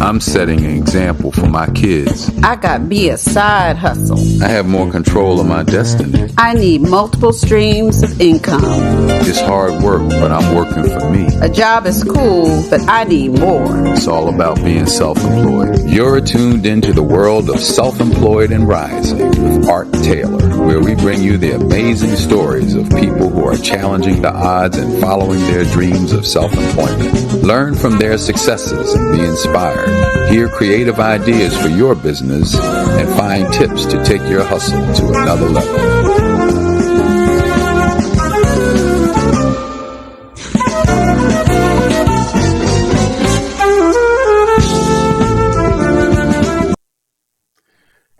I'm setting an example for my kids. I got me a side hustle. I have more control of my destiny. I need multiple streams of income. It's hard work, but I'm working for me. A job is cool, but I need more. It's all about being self-employed. You're tuned into the world of Self-Employed and Rising with Art Taylor, where we bring you the amazing stories of people who are challenging the odds and following their dreams of self-employment. Learn from their successes and be inspired. Hear creative ideas for your business and find tips to take your hustle to another level.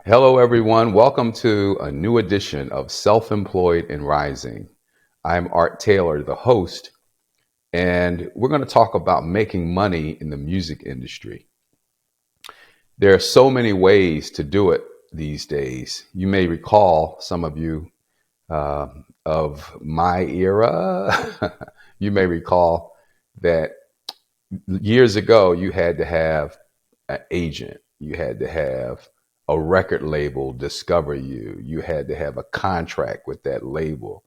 Hello, everyone. Welcome to a new edition of Self-Employed and Rising. I'm Art Taylor, the host, and we're going to talk about making money in the music industry. There are so many ways to do it these days. You may recall, some of you of my era, you may recall that years ago you had to have an agent, you had to have a record label discover you. You had to have a contract with that label.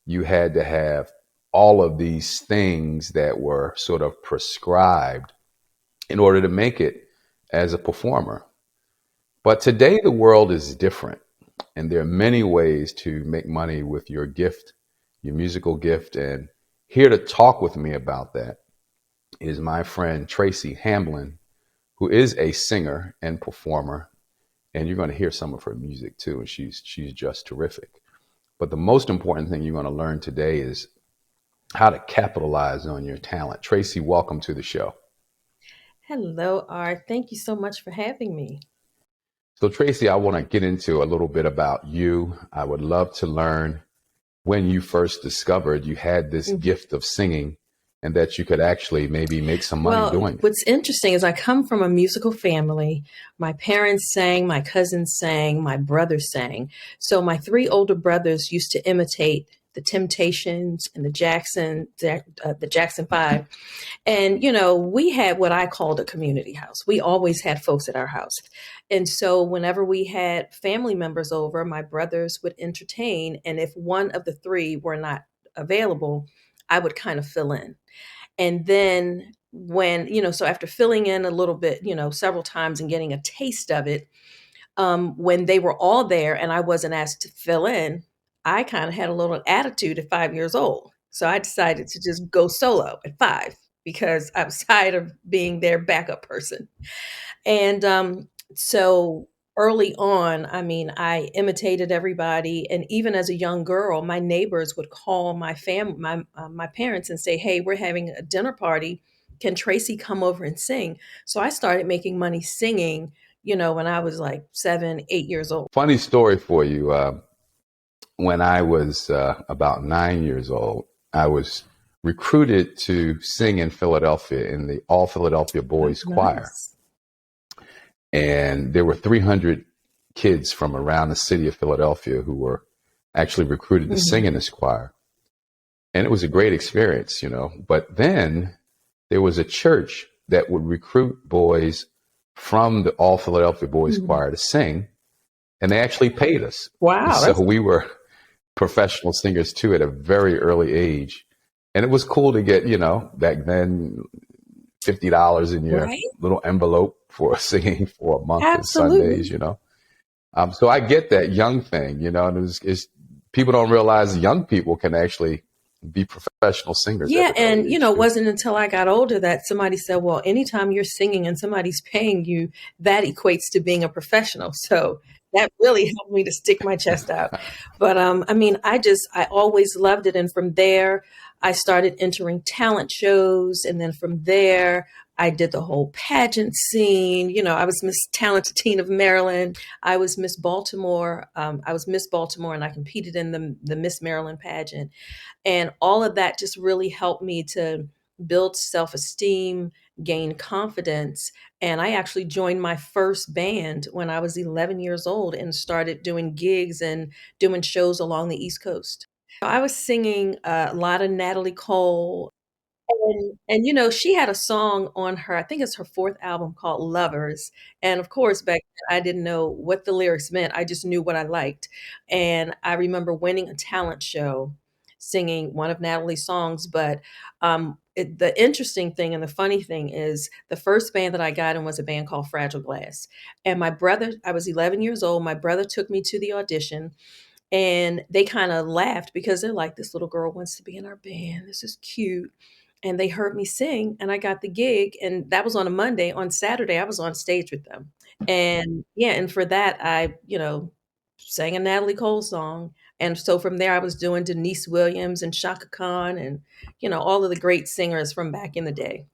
You had to have all of these things that were sort of prescribed in order to make it as a performer. But today the world is different, and there are many ways to make money with your gift, your musical gift. And here to talk with me about that is my friend Tracy Hamlin, who is a singer and performer. And you're going to hear some of her music too, and she's just terrific. But the most important thing you're going to learn today is how to capitalize on your talent. Tracy, welcome to the show. Hello, Art. Thank you so much for having me. So Tracy, I want to get into a little bit about you. I would love to learn when you first discovered you had this gift of singing and that you could actually maybe make some money doing it. What's interesting is I come from a musical family. My parents sang, my cousins sang, my brother sang. So my three older brothers used to imitate the Temptations and the Jackson Five. And, you know, we had what I called a community house. We always had folks at our house. And so whenever we had family members over, my brothers would entertain. And if one of the three were not available, I would kind of fill in. And then when, so after filling in a little bit, several times and getting a taste of it, when they were all there and I wasn't asked to fill in, I kind of had a little attitude at 5 years old. So I decided to just go solo at 5 because I was tired of being their backup person. And so early on, I imitated everybody. And even as a young girl, my neighbors would call my my parents and say, "Hey, we're having a dinner party. Can Tracy come over and sing?" So I started making money singing, when I was like 7, 8 years old. Funny story for you. When I was about 9 years old, I was recruited to sing in Philadelphia in the All Philadelphia Boys Choir. And there were 300 kids from around the city of Philadelphia who were actually recruited to sing in this choir. And it was a great experience, But then there was a church that would recruit boys from the All Philadelphia Boys Choir to sing. And they actually paid us. Wow. So we were professional singers too at a very early age. And it was cool to get, back then, $50 in your little envelope for singing for a month of Sundays, So I get that young thing, and it's people don't realize young people can actually be professional singers. Yeah. And, it wasn't until I got older that somebody said, well, anytime you're singing and somebody's paying you, that equates to being a professional. So that really helped me to stick my chest out. But I always loved it. And from there, I started entering talent shows. And then from there, I did the whole pageant scene. I was Miss Talented Teen of Maryland. I was Miss Baltimore. And I competed in the Miss Maryland pageant. And all of that just really helped me to build self-esteem, gain confidence. And I actually joined my first band when I was 11 years old and started doing gigs and doing shows along the East Coast. I was singing a lot of Natalie Cole, And she had a song on her, I think it's her 4th album called Lovers, and of course, back then, I didn't know what the lyrics meant, I just knew what I liked, and I remember winning a talent show singing one of Natalie's songs, but, the interesting thing and the funny thing is the first band that I got in was a band called Fragile Glass, and my brother I was 11 years old, my brother took me to the audition, and they kinda laughed because they're like, "This little girl wants to be in our band, this is cute." And they heard me sing, and I got the gig, and that was on a Monday. On Saturday, I was on stage with them. And, yeah, and for that, I, sang a Natalie Cole song, and so from there, I was doing Denise Williams and Shaka Khan and, all of the great singers from back in the day,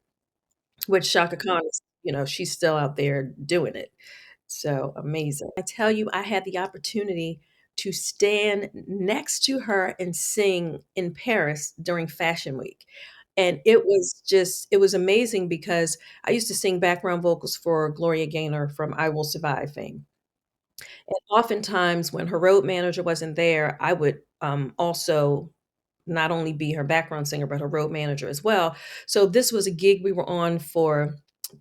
which Shaka Khan is, she's still out there doing it. So amazing. I tell you, I had the opportunity to stand next to her and sing in Paris during Fashion Week. And it was amazing because I used to sing background vocals for Gloria Gaynor from I Will Survive fame. And oftentimes when her road manager wasn't there, I would also not only be her background singer, but her road manager as well. So this was a gig we were on for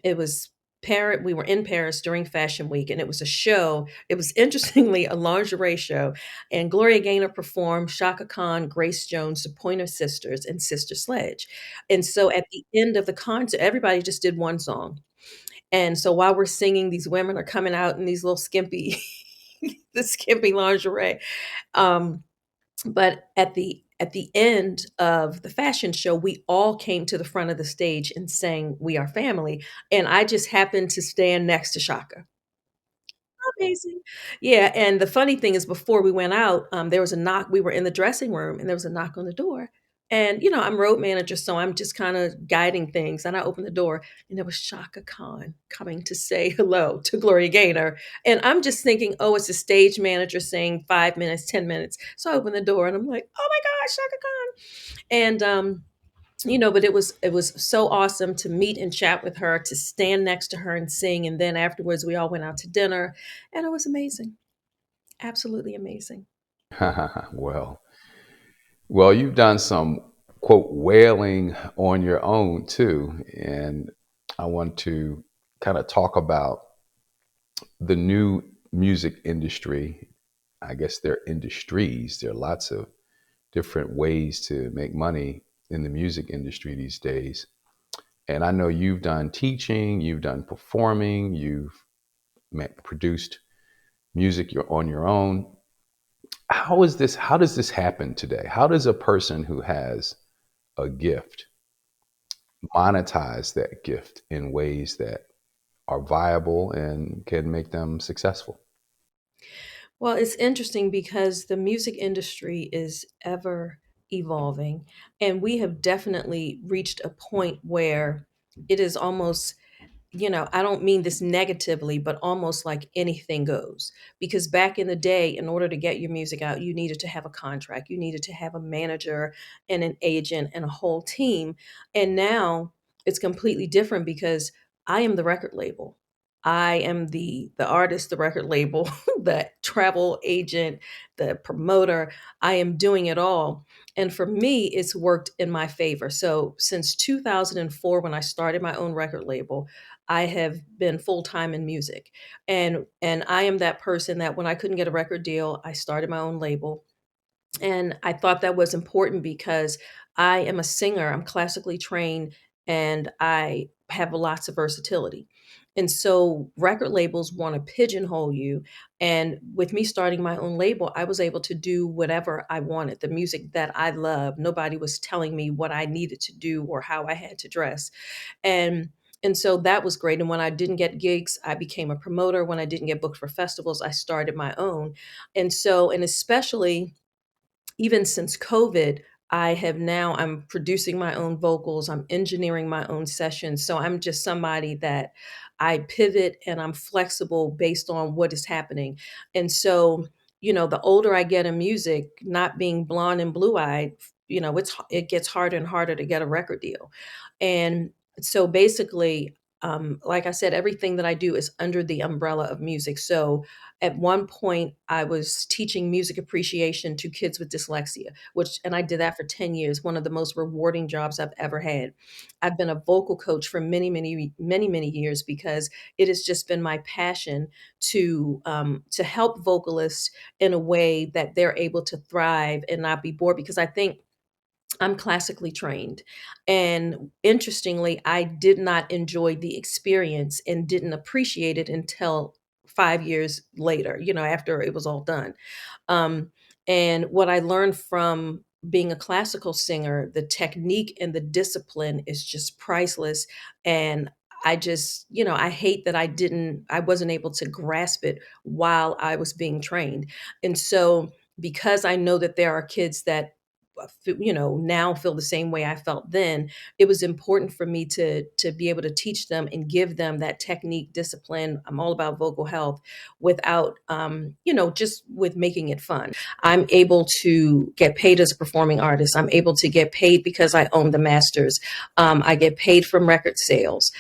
it was Paris. We were in Paris during Fashion Week, and it was a show. It was interestingly a lingerie show, and Gloria Gaynor performed, Shaka Khan, Grace Jones, the Pointer Sisters, and Sister Sledge. And so at the end of the concert, everybody just did one song. And so while we're singing, these women are coming out in these little skimpy, the skimpy lingerie. Um, but at the end of the fashion show, we all came to the front of the stage and sang "We Are Family," and I just happened to stand next to Shaka. Amazing. Yeah, and the funny thing is before we went out, there was a knock. We were in the dressing room, and there was a knock on the door. And, I'm road manager, so I'm just kinda guiding things, and I opened the door, and it was Shaka Khan coming to say hello to Gloria Gaynor, and I'm just thinking, "Oh, it's a stage manager saying 5 minutes, 10 minutes." So I open the door, and I'm like, "Oh my gosh, Shaka Khan." And, but it was so awesome to meet and chat with her, to stand next to her and sing, and then afterwards we all went out to dinner, and it was amazing, absolutely amazing. well, well, you've done some quote whaling on your own too, and I want to kind of talk about the new music industry. I guess there are industries. There are lots of different ways to make money in the music industry these days. And I know you've done teaching, you've done performing, you've produced music you're on your own. How does this happen today? How does a person who has a gift monetize that gift in ways that are viable and can make them successful? Well, it's interesting because the music industry is ever evolving, and we have definitely reached a point where it is almost, I don't mean this negatively, but almost like anything goes. Because back in the day, in order to get your music out, you needed to have a contract, you needed to have a manager and an agent and a whole team. And now it's completely different because I am the record label. I am the artist, the record label, the travel agent, the promoter. I am doing it all. And for me, it's worked in my favor. So since 2004, when I started my own record label, I have been full-time in music. And I am that person that when I couldn't get a record deal, I started my own label. And I thought that was important because I am a singer, I'm classically trained, and I have lots of versatility. And so record labels want to pigeonhole you. And with me starting my own label, I was able to do whatever I wanted, the music that I love. Nobody was telling me what I needed to do or how I had to dress. And and so that was great. And when I didn't get gigs, I became a promoter. When I didn't get booked for festivals, I started my own. And especially even since COVID, I'm producing my own vocals, I'm engineering my own sessions. So I'm just somebody that I pivot and I'm flexible based on what is happening. And so, the older I get in music, not being blonde and blue-eyed, it gets harder and harder to get a record deal. And so basically, like I said, everything that I do is under the umbrella of music. So at one point, I was teaching music appreciation to kids with dyslexia, and I did that for 10 years, one of the most rewarding jobs I've ever had. I've been a vocal coach for many, many, many, many years because it has just been my passion to help vocalists in a way that they're able to thrive and not be bored. Because I think I'm classically trained. And interestingly, I did not enjoy the experience and didn't appreciate it until 5 years later, after it was all done. Um, and what I learned from being a classical singer, the technique and the discipline is just priceless. And I just, I hate that I wasn't able to grasp it while I was being trained. And so, because I know that there are kids that now feel the same way I felt then, it was important for me to be able to teach them and give them that technique, discipline. I'm all about vocal health without just with making it fun. I'm able to get paid as a performing artist. I'm able to get paid because I own the masters. I get paid from record sales.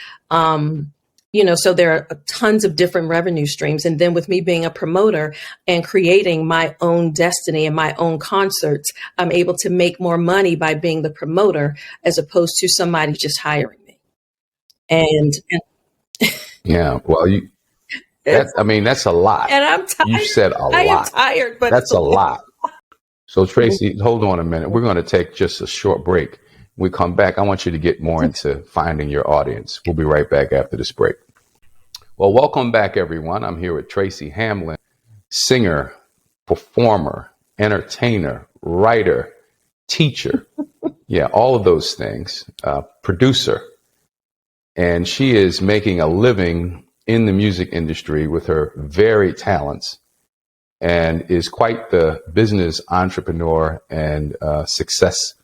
So there are tons of different revenue streams. And then with me being a promoter and creating my own destiny and my own concerts, I'm able to make more money by being the promoter as opposed to somebody just hiring me. And Yeah. Well, it's, that's a lot. and I'm You tired. said a I am lot. tired, but That's a lot. So Tracy, hold on a minute. We're going to take just a short break. When we come back, I want you to get more into finding your audience. We'll be right back after this break. Well, welcome back, everyone. I'm here with Tracy Hamlin, singer, performer, entertainer, writer, teacher. Yeah, all of those things. Producer. And she is making a living in the music industry with her varied talents and is quite the business entrepreneur and success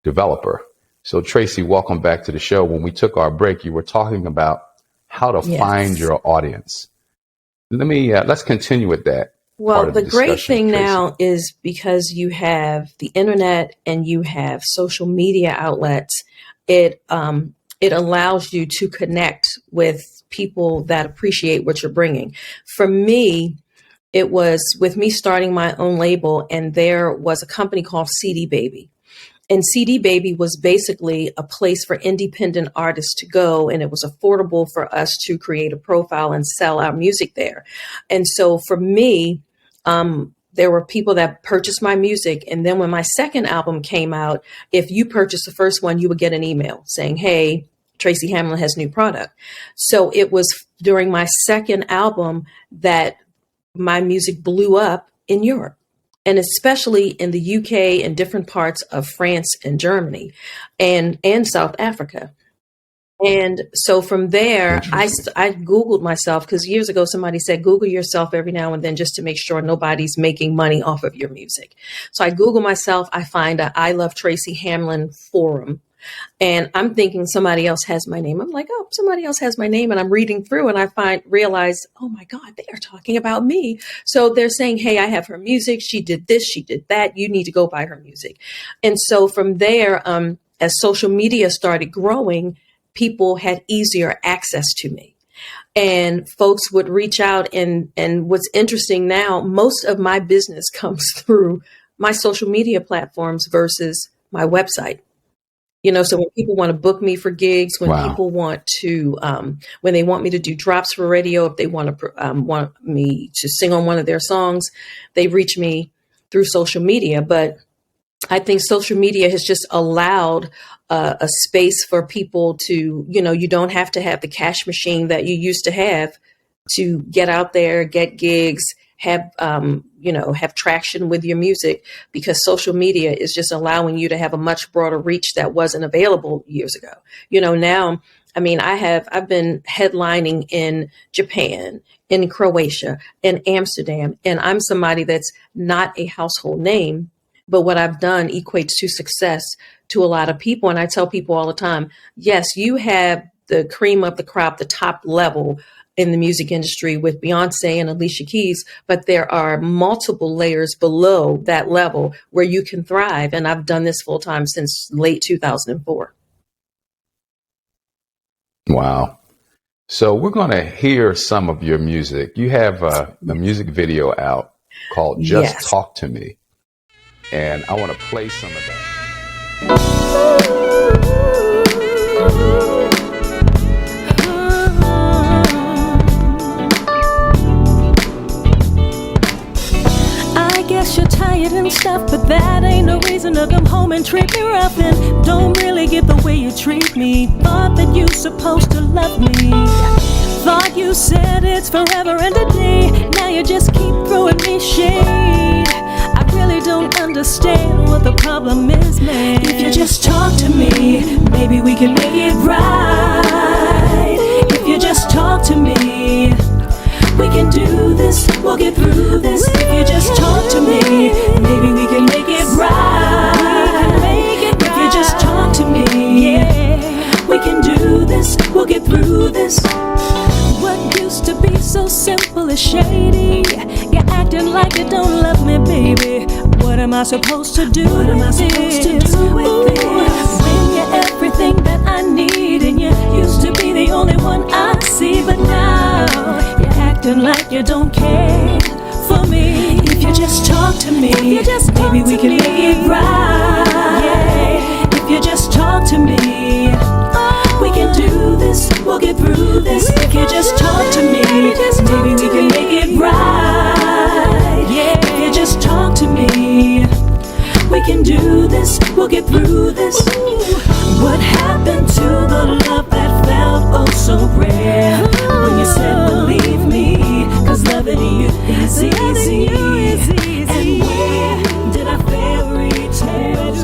developer. So Tracy, welcome back to the show. When we took our break, you were talking about how to find your audience. Let's continue with that. Well, the great thing now is because you have the internet and you have social media outlets, it allows you to connect with people that appreciate what you're bringing. For me, it was with me starting my own label, and there was a company called CD Baby. And CD Baby was basically a place for independent artists to go, and it was affordable for us to create a profile and sell our music there. And so for me, there were people that purchased my music. And then when my second album came out, if you purchased the first one, you would get an email saying, hey, Tracy Hamlin has new product. So it was during my second album that my music blew up in Europe, and especially in the UK and different parts of France and Germany and South Africa. And so from there, I Googled myself, because years ago, somebody said, Google yourself every now and then just to make sure nobody's making money off of your music. So I Google myself, I find a I Love Tracy Hamlin forum. And I'm thinking somebody else has my name. I'm like, oh, somebody else has my name. And I'm reading through and I realize, oh my God, they are talking about me. So they're saying, hey, I have her music. She did this, she did that. You need to go buy her music. And so from there, as social media started growing, people had easier access to me. And folks would reach out. And what's interesting now, most of my business comes through my social media platforms versus my website. So when people want to book me for gigs, when people want to, when they want me to do drops for radio, if they want me to sing on one of their songs, they reach me through social media. But I think social media has just allowed a space for people to, you don't have to have the cash machine that you used to have to get out there, get gigs, have traction with your music, because social media is just allowing you to have a much broader reach that wasn't available years ago. Now, I've been headlining in Japan, in Croatia, in Amsterdam, and I'm somebody that's not a household name, but what I've done equates to success to a lot of people. And I tell people all the time, yes, you have the cream of the crop, the top level in the music industry with Beyonce and Alicia Keys, but there are multiple layers below that level where you can thrive. And I've done this full time since late 2004. Wow. So we're going to hear some of your music. You have a music video out called Just Yes. Talk to Me. And I want to play some of that. I guess you're tired and stuff, but that ain't no reason to come home and treat me rough. And don't really get the way you treat me. Thought that you supposed to love me. Thought you said it's forever and a day. Now you just keep throwing me shade. I really don't understand what the problem is, man. If you just talk to me, maybe we can make it right. If you just talk to me, we can do this, we'll get through this. If you just talk to me, maybe we can make it right. If you just talk to me, we can do this, we'll get through this. What used to be so simple is shady. You're acting like you don't love me, baby. What am I supposed to do? What am I supposed to do with this? When you're everything that I need, and you used to be the only one I see, but now you're acting like you don't care for me. If you just talk to me, maybe we can make it right. If you just talk to me, we can do this, we'll get through this. If you just talk to me, maybe we can make it right. If you just talk to me, we can do this, we'll get through this. What happened to the love that felt oh so rare? When you said believe me, 'cause loving you is easy. And where did our fairy tales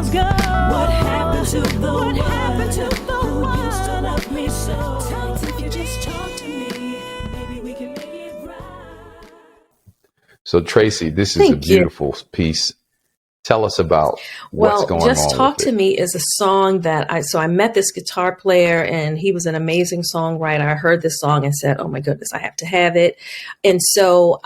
go? What happened to the one who used to love me so? If you just talk to me, maybe we can make it right. So, Tracy, this is a Thank you. beautiful piece. Tell us about what's going Just on Talk with to it. Me is a song that I met this guitar player, and he was an amazing songwriter. I heard this song and said, oh my goodness, I have to have it. And so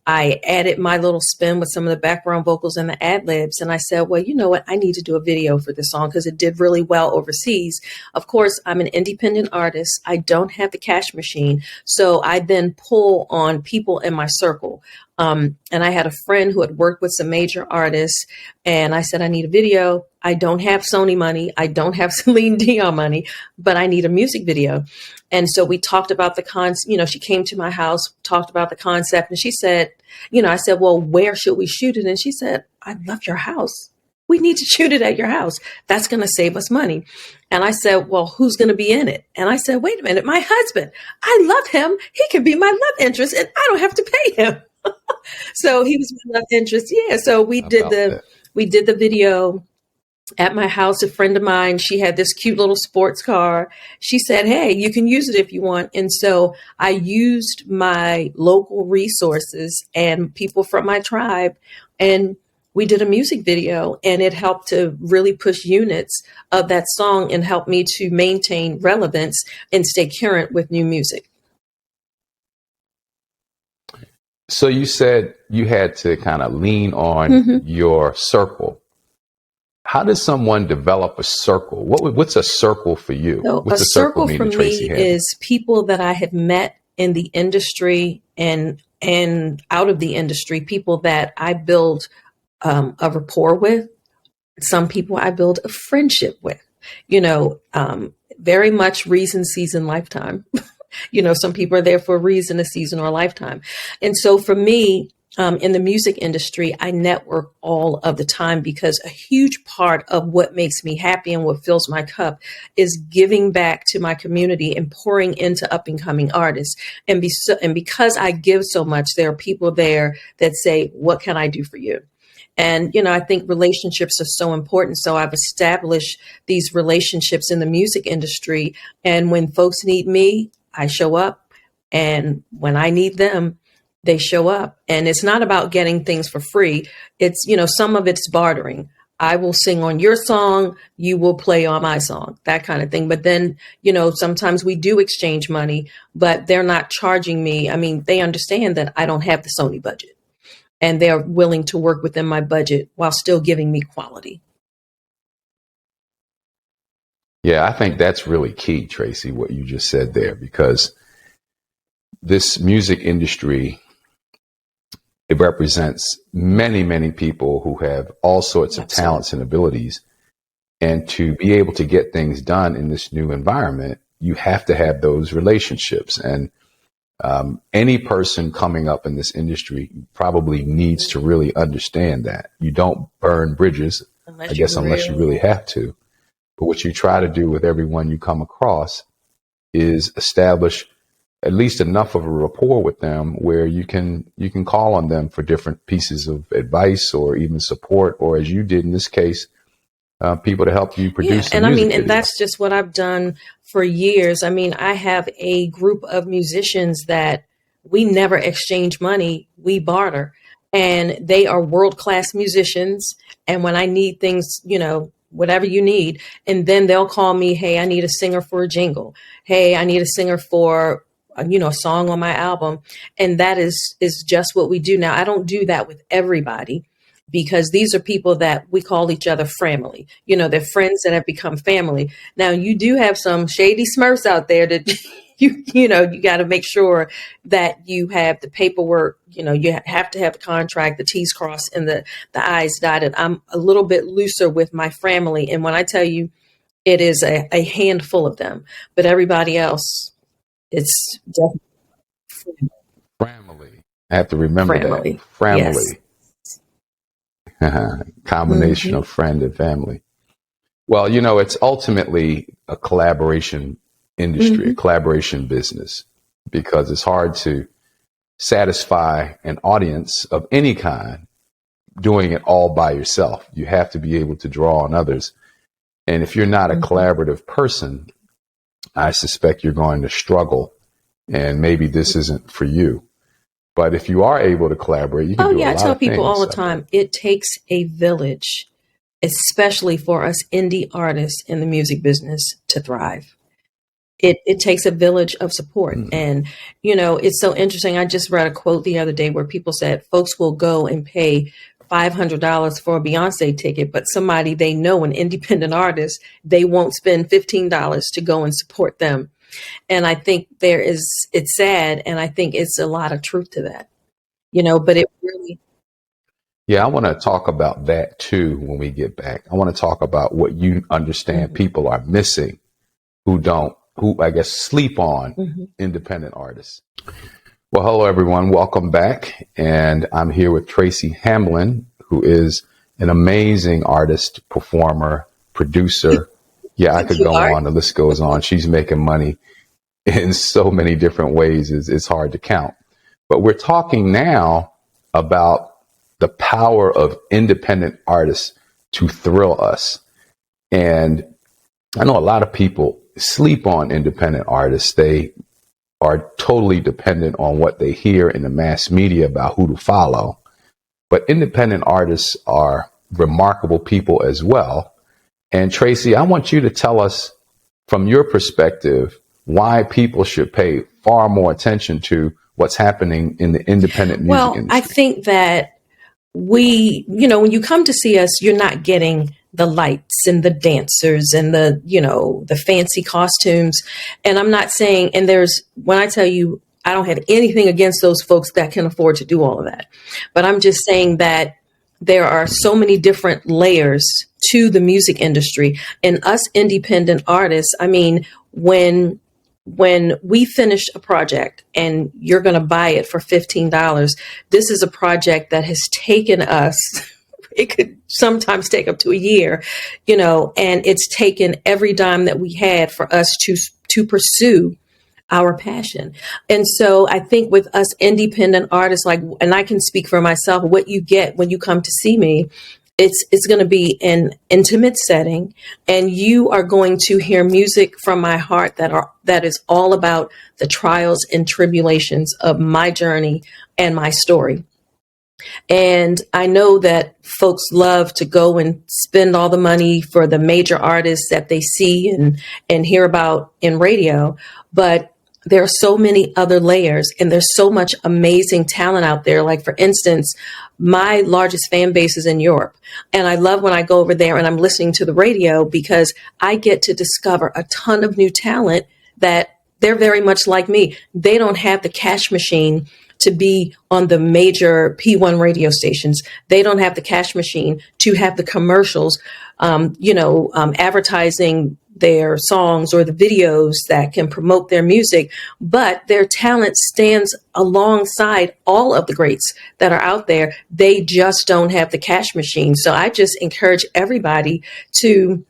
I added my little spin with some of the background vocals and the ad libs. And I said, well, you know what? I need to do a video for this song because it did really well overseas. Of course, I'm an independent artist. I don't have the cash machine. So I then pull on people in my circle. And I had a friend who had worked with some major artists, and I said, I need a video. I don't have Sony money. I don't have Celine Dion money, but I need a music video. And so we talked about the she came to my house, talked about the concept, and she said, I said, well, where should we shoot it? And she said, I love your house. We need to shoot it at your house. That's going to save us money. And I said, well, who's going to be in it? And I said, wait a minute, my husband. I love him. He can be my love interest, and I don't have to pay him. So he was my love interest. Yeah. So we did the video at my house. A friend of mine, she had this cute little sports car. She said, hey, you can use it if you want. And so I used my local resources and people from my tribe, and we did a music video, and it helped to really push units of that song and help me to maintain relevance and stay current with new music. So you said you had to kind of lean on your circle. How does someone develop a circle? What's a circle for you? So What's a circle for me Tracy Hamlin? is people that I have met in the industry and out of the industry, people that I build a rapport with. Some people I build a friendship with, very much reason, season, lifetime. Some people are there for a reason, a season, or a lifetime. And so for me, in the music industry, I network all of the time because a huge part of what makes me happy and what fills my cup is giving back to my community and pouring into up and coming artists. And because I give so much, there are people there that say, what can I do for you? And, I think relationships are so important. So I've established these relationships in the music industry. And when folks need me, I show up. And when I need them, they show up. And it's not about getting things for free. It's, some of it's bartering. I will sing on your song, you will play on my song, that kind of thing. But then, sometimes we do exchange money, but they're not charging me. I mean, they understand that I don't have the Sony budget, and they're willing to work within my budget while still giving me quality. Yeah, I think that's really key, Tracy, what you just said there, because this music industry, it represents many, many people who have all sorts of Absolutely. talents and abilities. And to be able to get things done in this new environment, you have to have those relationships. And any person coming up in this industry probably needs to really understand that. You don't burn bridges, I guess, unless you really have to. But what you try to do with everyone you come across is establish at least enough of a rapport with them where you can call on them for different pieces of advice or even support, or as you did in this case, people to help you produce. Yeah, and a music and video. that's just what I've done for years. I mean, I have a group of musicians that we never exchange money, we barter. And they are world-class musicians. And when I need things, whatever you need, and then they'll call me, hey, I need a singer for a jingle. Hey, I need a singer for a song on my album. And that is just what we do now. I don't do that with everybody, because these are people that we call each other family. They're friends that have become family. Now, you do have some shady Smurfs out there that you got to make sure that you have the paperwork. You have to have the contract, the T's crossed and the I's dotted. I'm a little bit looser with my family. And when I tell you, it is a handful of them, but everybody else, it's definitely Family. I have to remember family. that. Family. Yes. Combination of friend and family. Well, it's ultimately a collaboration industry, a collaboration business, because it's hard to satisfy an audience of any kind doing it all by yourself. You have to be able to draw on others. And if you're not a collaborative person, I suspect you're going to struggle, and maybe this isn't for you. But if you are able to collaborate, you can do a lot I tell of people things. all the time, it takes a village, especially for us indie artists in the music business, to thrive. It takes a village of support. And, it's so interesting. I just read a quote the other day where people said folks will go and pay $500 for a Beyonce ticket, but somebody they know, an independent artist, they won't spend $15 to go and support them. And I think it's sad. And I think it's a lot of truth to that, but it really. Yeah, I want to talk about that too when we get back. I want to talk about what you understand people are missing who I guess sleep on independent artists. Well, hello everyone. Welcome back. And I'm here with Tracy Hamlin, who is an amazing artist, performer, producer. Yeah, I could go on. The list goes on. She's making money in so many different ways. It's hard to count. But we're talking now about the power of independent artists to thrill us. And I know a lot of people sleep on independent artists. They are totally dependent on what they hear in the mass media about who to follow. But independent artists are remarkable people as well. And Tracy, I want you to tell us from your perspective why people should pay far more attention to what's happening in the independent music industry. I think that when you come to see us, you're not getting the lights and the dancers and the fancy costumes. And I'm not saying, and when I tell you, I don't have anything against those folks that can afford to do all of that. But I'm just saying that there are so many different layers to the music industry, and us independent artists. I mean, when we finish a project and you're going to buy it for $15, this is a project that has taken us, it could sometimes take up to a year, and it's taken every dime that we had for us to pursue our passion. And so I think with us independent artists, and I can speak for myself, what you get when you come to see me, it's going to be an intimate setting, and you are going to hear music from my heart that is all about the trials and tribulations of my journey and my story. And I know that folks love to go and spend all the money for the major artists that they see and hear about in radio. But there are so many other layers, and there's so much amazing talent out there. Like, for instance, my largest fan base is in Europe. And I love when I go over there and I'm listening to the radio, because I get to discover a ton of new talent that they're very much like me. They don't have the cash machine to be on the major P1 radio stations. They don't have the cash machine to have the commercials, advertising their songs or the videos that can promote their music, but their talent stands alongside all of the greats that are out there. They just don't have the cash machine. So I just encourage everybody to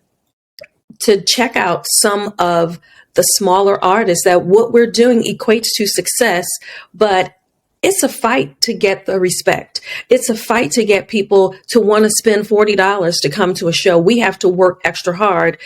check out some of the smaller artists, that what we're doing equates to success, but it's a fight to get the respect. It's a fight to get people to want to spend $40 to come to a show. We have to work extra hard,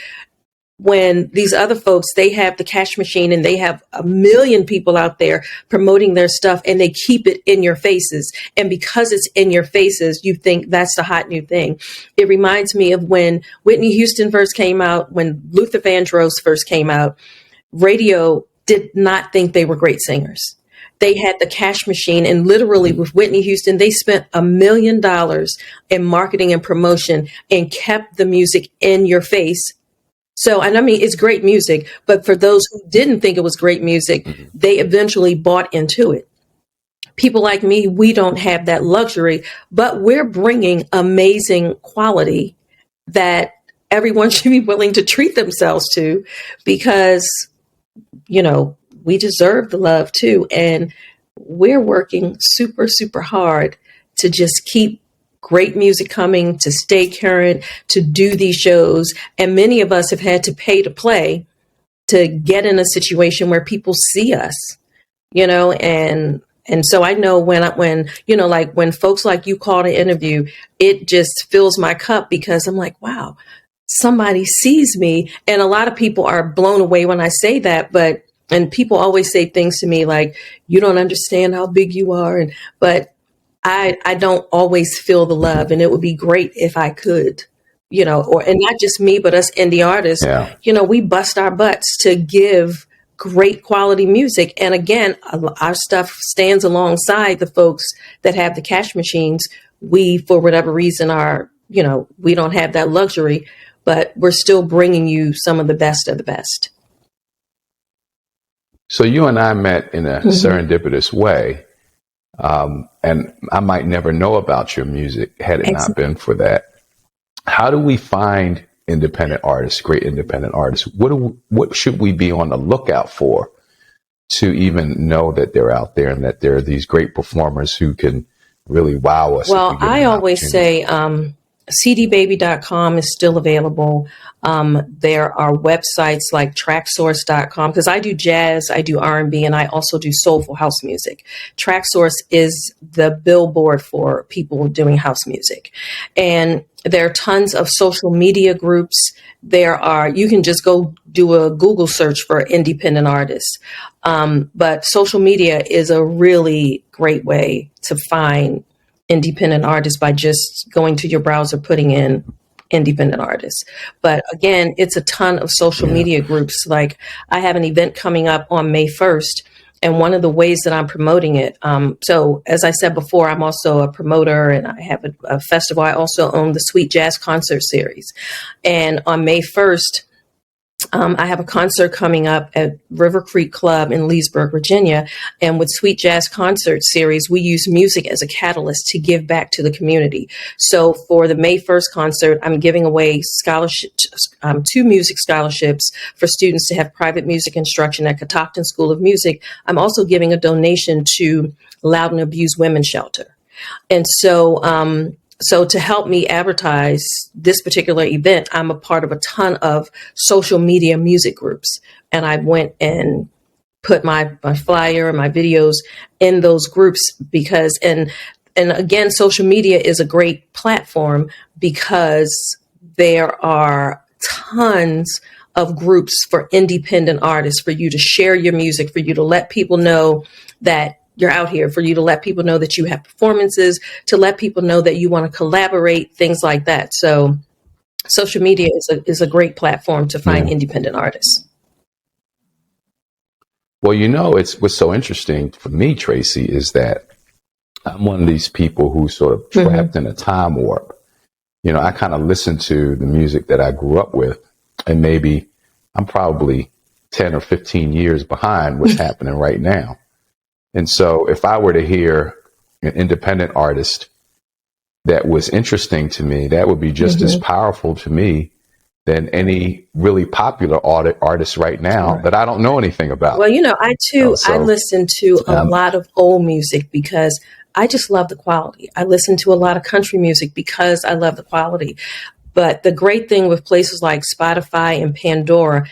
when these other folks, they have the cash machine and they have a million people out there promoting their stuff, and they keep it in your faces. And because it's in your faces, you think that's the hot new thing. It reminds me of when Whitney Houston first came out, when Luther Vandross first came out. Radio did not think they were great singers. They had the cash machine, and literally with Whitney Houston, they spent $1 million in marketing and promotion and kept the music in your face. So, and I mean, it's great music, but for those who didn't think it was great music, they eventually bought into it. People like me, we don't have that luxury, but we're bringing amazing quality that everyone should be willing to treat themselves to, because, we deserve the love too. And we're working super, super hard to just keep great music coming, to stay current, to do these shows. And many of us have had to pay to play to get in a situation where people see us, and so I know when folks like you call to interview, it just fills my cup, because I'm like, wow, somebody sees me. And a lot of people are blown away when I say that, and people always say things to me like, you don't understand how big you are. But I don't always feel the love, and it would be great if I could, and not just me, but us indie artists. Yeah. We bust our butts to give great quality music. And again, our stuff stands alongside the folks that have the cash machines. We, for whatever reason, we don't have that luxury, but we're still bringing you some of the best of the best. So you and I met in a serendipitous way. And I might never know about your music had it not been for that. How do we find independent artists, great independent artists? What should we be on the lookout for to even know that they're out there and that there are these great performers who can really wow us? Well, I always say cdbaby.com is still available. There are websites like tracksource.com, because I do jazz, I do R&B, and I also do soulful house music. Tracksource is the billboard for people doing house music. And there are tons of social media groups. You can just go do a Google search for independent artists. But social media is a really great way to find independent artists by just going to your browser, putting in independent artists. But again, it's a ton of social media groups. Like, I have an event coming up on May 1st, and one of the ways that I'm promoting it, so as I said before, I'm also a promoter, and I have a festival. I also own the Sweet Jazz Concert Series. And on May 1st, I have a concert coming up at River Creek Club in Leesburg, Virginia. And with Sweet Jazz Concert Series, we use music as a catalyst to give back to the community. So for the May 1st concert, I'm giving away scholarships, 2 music scholarships for students to have private music instruction at Catoctin School of Music. I'm also giving a donation to Loudon Abused Women's Shelter. And so to help me advertise this particular event, I'm a part of a ton of social media music groups. And I went and put my flyer and my videos in those groups because, and again, social media is a great platform because there are tons of groups for independent artists, for you to share your music, for you to let people know that you're out here, for you to let people know that you have performances, to let people know that you want to collaborate, things like that. So social media is a great platform to find independent artists. Well, it's what's so interesting for me, Tracy, is that I'm one of these people who's sort of trapped in a time warp. I kind of listen to the music that I grew up with, and maybe I'm probably 10 or 15 years behind what's happening right now. And so if I were to hear an independent artist that was interesting to me, that would be just as powerful to me than any really popular artist right now that I don't know anything about. Well, I listen to a lot of old music because I just love the quality. I listen to a lot of country music because I love the quality. But the great thing with places like Spotify and Pandora,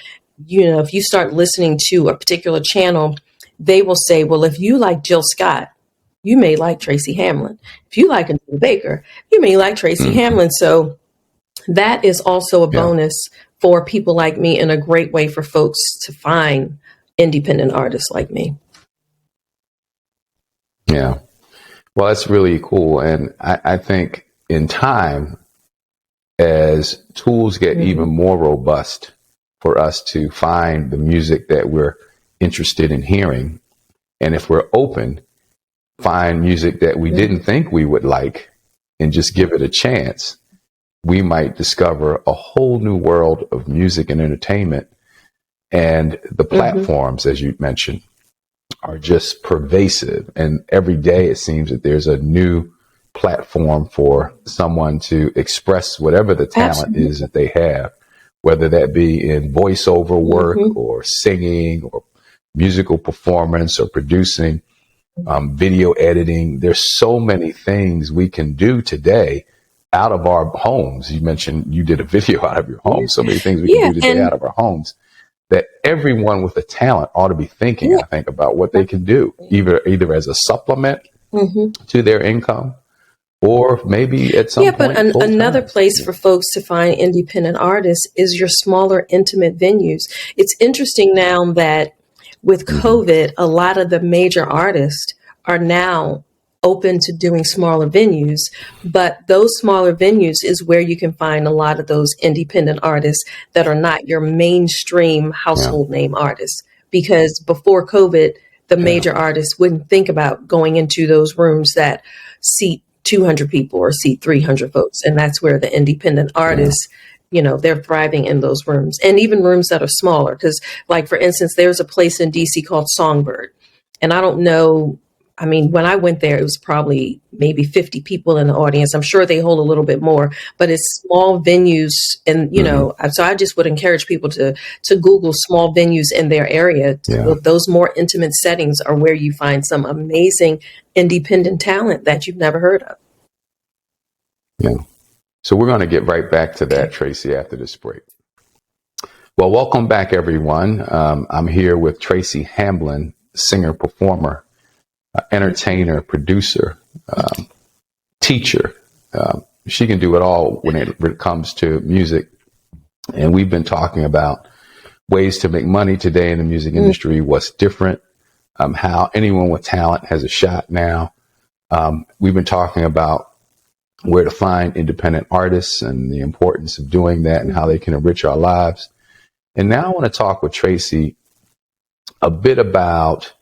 if you start listening to a particular channel, they will say, well, if you like Jill Scott, you may like Tracy Hamlin. If you like Anita Baker, you may like Tracy Hamlin. So that is also a bonus for people like me, and a great way for folks to find independent artists like me. Yeah. Well, that's really cool. And I think in time, as tools get even more robust for us to find the music that we're interested in hearing, and if we're open, find music that we didn't think we would like and just give it a chance, we might discover a whole new world of music and entertainment. And the platforms, as you mentioned, are just pervasive. And every day it seems that there's a new platform for someone to express whatever the talent is that they have, whether that be in voiceover work or singing or musical performance or producing, video editing. There's so many things we can do today out of our homes. You mentioned you did a video out of your home. So many things we can do today out of our homes that everyone with a talent ought to be thinking, I think, about what they can do, either as a supplement to their income, or maybe at some point. But another place for folks to find independent artists is your smaller, intimate venues. It's interesting now that with COVID, a lot of the major artists are now open to doing smaller venues, but those smaller venues is where you can find a lot of those independent artists that are not your mainstream household name artists. Because before COVID, the major artists wouldn't think about going into those rooms that seat 200 people or seat 300 folks. And that's where the independent artists, they're thriving in those rooms, and even rooms that are smaller. Because, like, for instance, there's a place in DC called Songbird. And I don't know, when I went there, it was probably maybe 50 people in the audience. I'm sure they hold a little bit more, but it's small venues. And, so I just would encourage people to Google small venues in their area. Those more intimate settings are where you find some amazing independent talent that you've never heard of. Yeah. So we're going to get right back to that, Tracy, after this break. Well, welcome back, everyone. I'm here with Tracy Hamlin, singer, performer, entertainer, producer, teacher. She can do it all when it comes to music. And we've been talking about ways to make money today in the music industry, what's different, how anyone with talent has a shot now. We've been talking about where to find independent artists and the importance of doing that and how they can enrich our lives. And now I want to talk with Tracy a bit about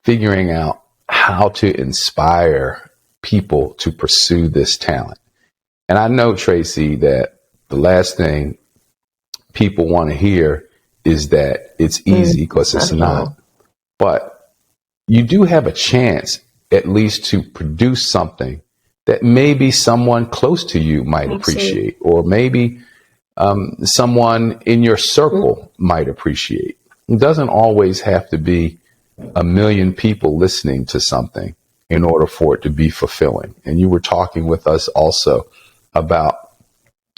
figuring out how to inspire people to pursue this talent. And I know, Tracy, that the last thing people want to hear is that it's easy, because it's not. But you do have a chance at least to produce something that maybe someone close to you might appreciate, or maybe someone in your circle might appreciate. It doesn't always have to be a million people listening to something in order for it to be fulfilling. And you were talking with us also about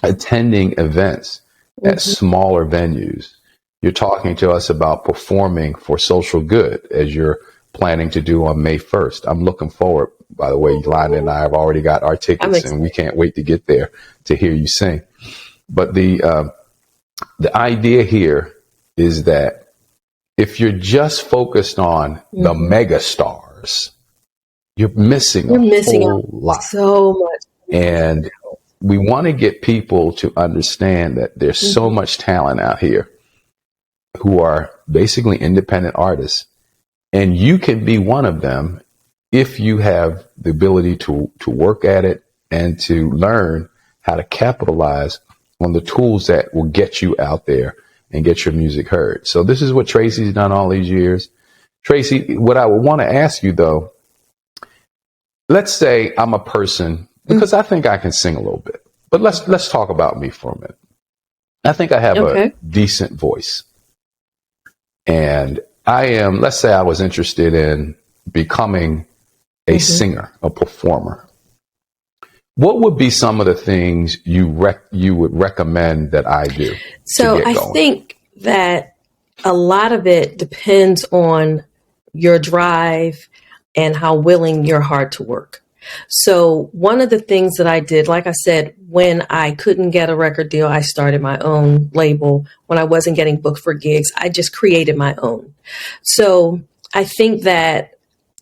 attending events at smaller venues. You're talking to us about performing for social good, as you're planning to do on May 1st. I'm looking forward, by the way. Yolanda and I have already got our tickets, and we can't wait to get there to hear you sing. But the idea here is that if you're just focused on the mega stars, you're missing a whole lot. So much. And we want to get people to understand that there's so much talent out here who are basically independent artists And you can be one of them if you have the ability to work at it and to learn how to capitalize on the tools that will get you out there and get your music heard. So this is what Tracy's done all these years. Tracy, what I would want to ask you though, let's say I'm a person, because I think I can sing a little bit, but let's talk about me for a minute. I think I have a decent voice, and let's say I was interested in becoming a singer, a performer. What would be some of the things you would recommend that I do? So I think that a lot of it depends on your drive and how willing your heart to work. So one of the things that I did, like I said, when I couldn't get a record deal, I started my own label. When I wasn't getting booked for gigs, I just created my own. So I think that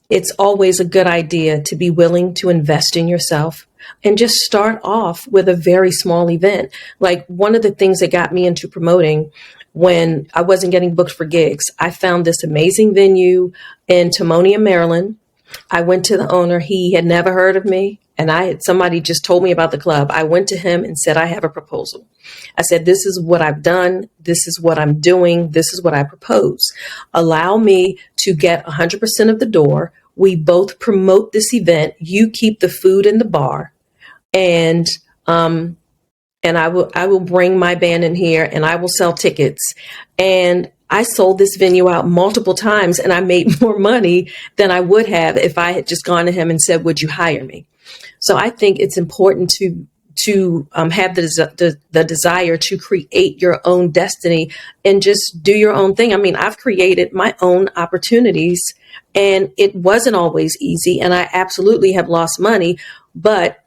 it's always a good idea to be willing to invest in yourself and just start off with a very small event. Like one of the things that got me into promoting when I wasn't getting booked for gigs, I found this amazing venue in Timonium, Maryland. I went to the owner. He had never heard of me. And somebody just told me about the club. I went to him and said, I have a proposal. I said, this is what I've done. This is what I'm doing. This is what I propose. Allow me to get 100% of the door. We both promote this event. You keep the food in the bar. And I will bring my band in here and I will sell tickets. And I sold this venue out multiple times and I made more money than I would have if I had just gone to him and said, would you hire me? So I think it's important to have the desire to create your own destiny and just do your own thing. I mean, I've created my own opportunities and it wasn't always easy. And I absolutely have lost money, but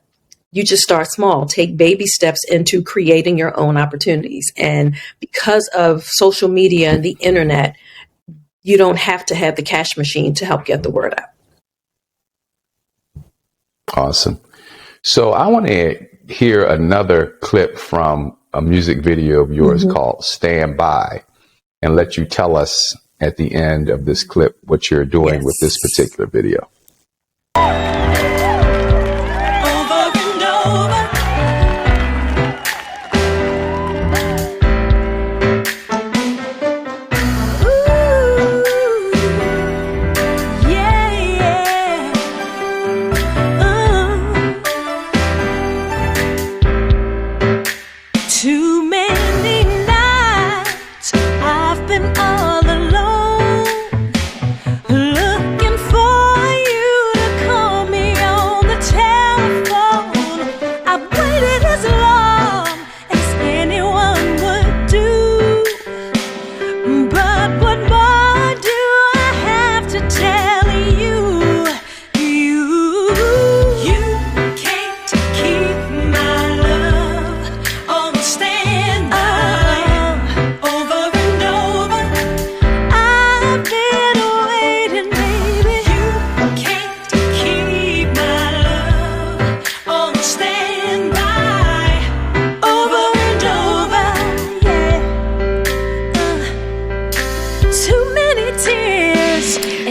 you just start small, take baby steps into creating your own opportunities. And because of social media and the internet, you don't have to have the cash machine to help get the word out. Awesome. So I want to hear another clip from a music video of yours called Stand By, and let you tell us at the end of this clip what you're doing with this particular video.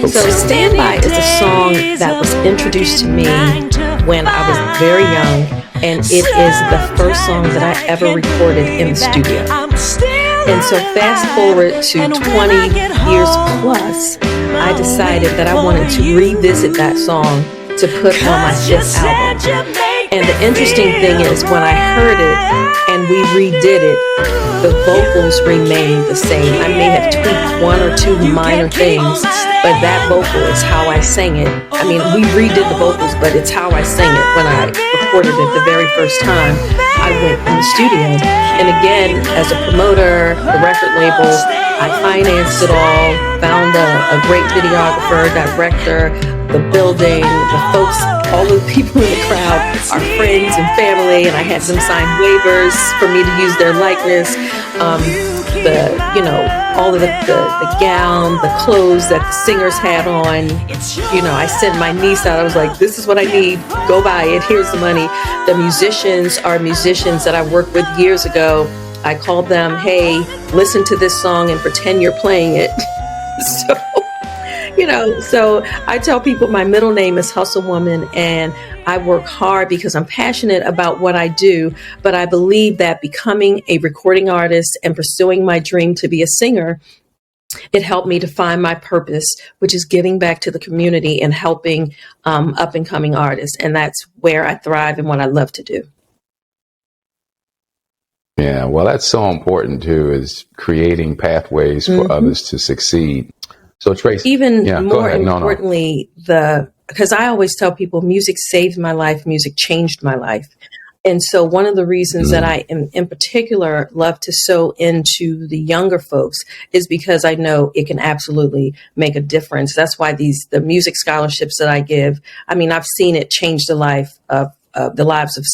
So Stand By is a song that was introduced to me when I was very young, and it is the first song that I ever recorded in the studio. And so fast forward to 20 years plus, I decided that I wanted to revisit that song to put on my 5th album. And the interesting thing is when I heard it and we redid it, the vocals remained the same. I may have tweaked one or two minor things, but that vocal is how I sang it. I mean, we redid the vocals, but it's how I sang it when I recorded it the very first time I went in the studio. And again, as a promoter, the record label, I financed it all, found a great videographer, director, the building, the folks, all of the people in the crowd are friends and family, and I had them sign waivers for me to use their likeness. All of the gown, the clothes that the singers had on. I sent my niece out. I was like, this is what I need. Go buy it. Here's the money. The musicians are musicians that I worked with years ago. I called them, hey, listen to this song and pretend you're playing it. So, So I tell people my middle name is Hustle Woman, and I work hard because I'm passionate about what I do. But I believe that becoming a recording artist and pursuing my dream to be a singer, it helped me to find my purpose, which is giving back to the community and helping up and coming artists. And that's where I thrive and what I love to do. Yeah, well, that's so important too, is creating pathways for others to succeed. So Tracy, Even yeah, go more ahead. No. importantly, because I always tell people music saved my life, music changed my life. And so one of the reasons that I in particular love to sow into the younger folks is because I know it can absolutely make a difference. That's why the music scholarships that I give, I mean, I've seen it change the lives of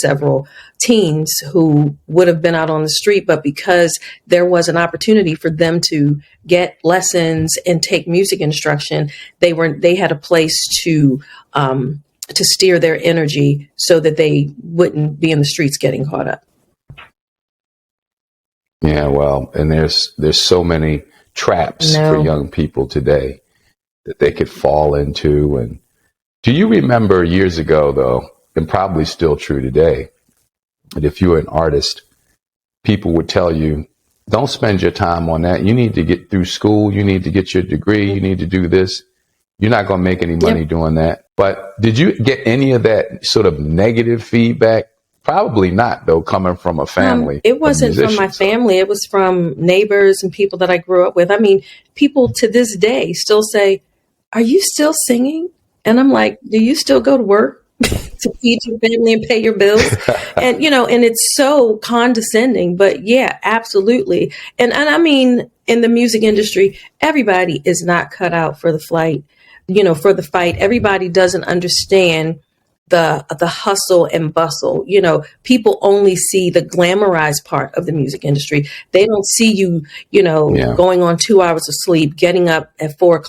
several teens who would have been out on the street, but because there was an opportunity for them to get lessons and take music instruction, they had a place to steer their energy so that they wouldn't be in the streets getting caught up. Yeah, well, and there's so many traps for young people today that they could fall into. And do you remember years ago, though, and probably still true today, that if you were an artist, people would tell you, don't spend your time on that. You need to get through school. You need to get your degree. You need to do this. You're not going to make any money doing that. But did you get any of that sort of negative feedback? Probably not, though, coming from a family. It wasn't from my family. It was from neighbors and people that I grew up with. I mean, people to this day still say, are you still singing? And I'm like, do you still go to work to feed your family and pay your bills? And, and it's so condescending, but yeah, absolutely. And I mean, in the music industry, everybody is not cut out for the fight. Everybody doesn't understand the hustle and bustle. People only see the glamorized part of the music industry. They don't see you, going on 2 hours of sleep, getting up at 4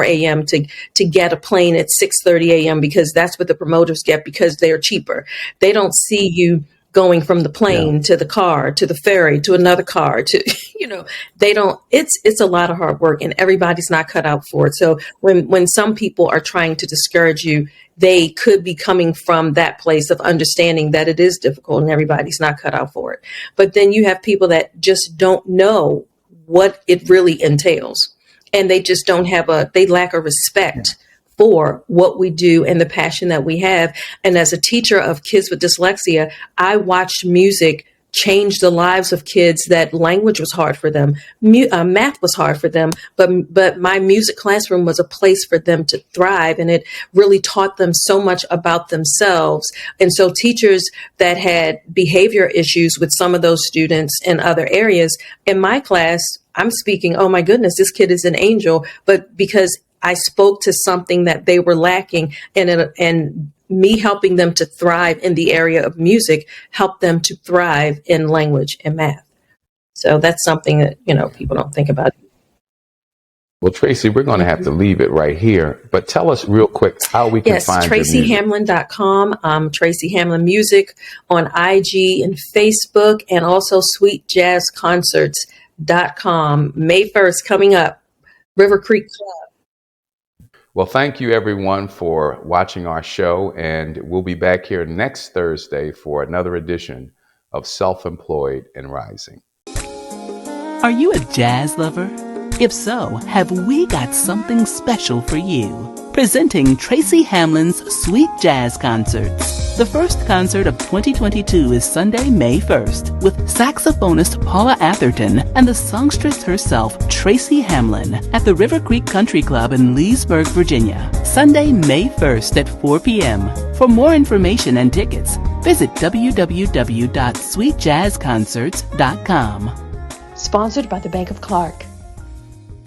a.m. to get a plane at 6:30 a.m. because that's what the promoters get because they're cheaper. They don't see you going from the plane to the car, to the ferry, to another car, to, they don't, it's a lot of hard work and everybody's not cut out for it. So when some people are trying to discourage you, they could be coming from that place of understanding that it is difficult and everybody's not cut out for it. But then you have people that just don't know what it really entails. And they just they lack a respect for what we do and the passion that we have. And as a teacher of kids with dyslexia, I watched music change the lives of kids that language was hard for them. Math was hard for them, but my music classroom was a place for them to thrive. And it really taught them so much about themselves. And so teachers that had behavior issues with some of those students in other areas, in my class, I'm speaking, oh my goodness, this kid is an angel. But because I spoke to something that they were lacking, and me helping them to thrive in the area of music helped them to thrive in language and math. So that's something that, people don't think about. Well, Tracy, we're going to have to leave it right here, but tell us real quick how we can find TracyHamlin.com, Tracy Hamlin Music on IG and Facebook, and also SweetJazzConcerts.com. May 1st coming up, River Creek Club. Well, thank you, everyone, for watching our show, and we'll be back here next Thursday for another edition of Self-Employed and Rising. Are you a jazz lover? If so, have we got something special for you? Presenting Tracy Hamlin's Sweet Jazz Concerts. The first concert of 2022 is Sunday, May 1st, with saxophonist Paula Atherton and the songstress herself, Tracy Hamlin, at the River Creek Country Club in Leesburg, Virginia. Sunday, May 1st at 4 p.m. For more information and tickets, visit www.sweetjazzconcerts.com. Sponsored by the Bank of Clark.